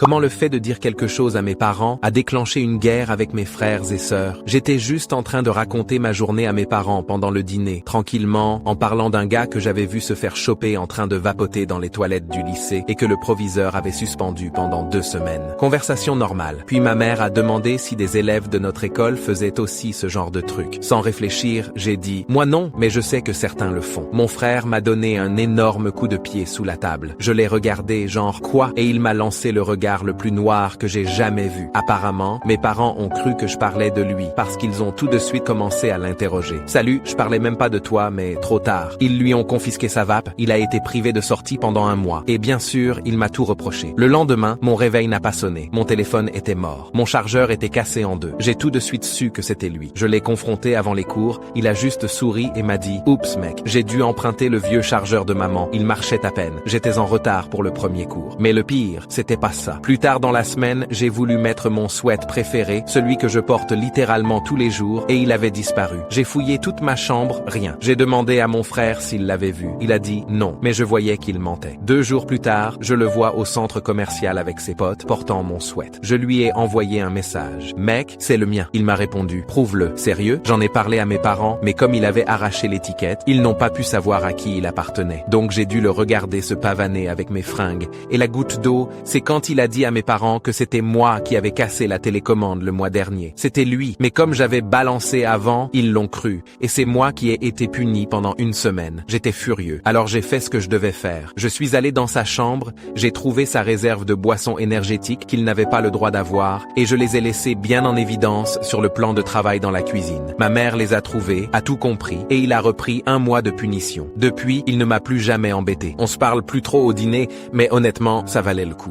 Comment le fait de dire quelque chose à mes parents a déclenché une guerre avec mes frères et sœurs. J'étais juste en train de raconter ma journée à mes parents pendant le dîner, tranquillement, en parlant d'un gars que j'avais vu se faire choper en train de vapoter dans les toilettes du lycée et que le proviseur avait suspendu pendant 2 semaines. Conversation normale. Puis ma mère a demandé si des élèves de notre école faisaient aussi ce genre de truc. Sans réfléchir, j'ai dit « Moi non, mais je sais que certains le font ». Mon frère m'a donné un énorme coup de pied sous la table. Je l'ai regardé genre « Quoi ?» et il m'a lancé le regard le plus noir que j'ai jamais vu. Apparemment, mes parents ont cru que je parlais de lui parce qu'ils ont tout de suite commencé à l'interroger. « Salut, je parlais même pas de toi, mais trop tard. » Ils lui ont confisqué sa vape, il a été privé de sortie pendant 1 mois. Et bien sûr, il m'a tout reproché. Le lendemain, mon réveil n'a pas sonné. Mon téléphone était mort. Mon chargeur était cassé en 2. J'ai tout de suite su que c'était lui. Je l'ai confronté avant les cours, il a juste souri et m'a dit « Oups mec, j'ai dû emprunter le vieux chargeur de maman, il marchait à peine. J'étais en retard pour le premier cours. » Mais le pire, c'était pas ça. Plus tard dans la semaine, j'ai voulu mettre mon sweat préféré, celui que je porte littéralement tous les jours, et il avait disparu. J'ai fouillé toute ma chambre, rien. J'ai demandé à mon frère s'il l'avait vu. Il a dit non, mais je voyais qu'il mentait. 2 jours plus tard, je le vois au centre commercial avec ses potes, portant mon sweat. Je lui ai envoyé un message. « Mec, c'est le mien. » Il m'a répondu « Prouve-le. » Sérieux? J'en ai parlé à mes parents, mais comme il avait arraché l'étiquette, ils n'ont pas pu savoir à qui il appartenait. Donc j'ai dû le regarder se pavaner avec mes fringues. Et la goutte d'eau, c'est quand il a dit à mes parents que c'était moi qui avais cassé la télécommande le mois dernier. C'était lui, mais comme j'avais balancé avant, ils l'ont cru. Et c'est moi qui ai été puni pendant 1 semaine. J'étais furieux. Alors j'ai fait ce que je devais faire. Je suis allé dans sa chambre, j'ai trouvé sa réserve de boissons énergétiques qu'il n'avait pas le droit d'avoir, et je les ai laissés bien en évidence sur le plan de travail dans la cuisine. Ma mère les a trouvés, a tout compris, et il a repris 1 mois de punition. Depuis, il ne m'a plus jamais embêté. On se parle plus trop au dîner, mais honnêtement, ça valait le coup.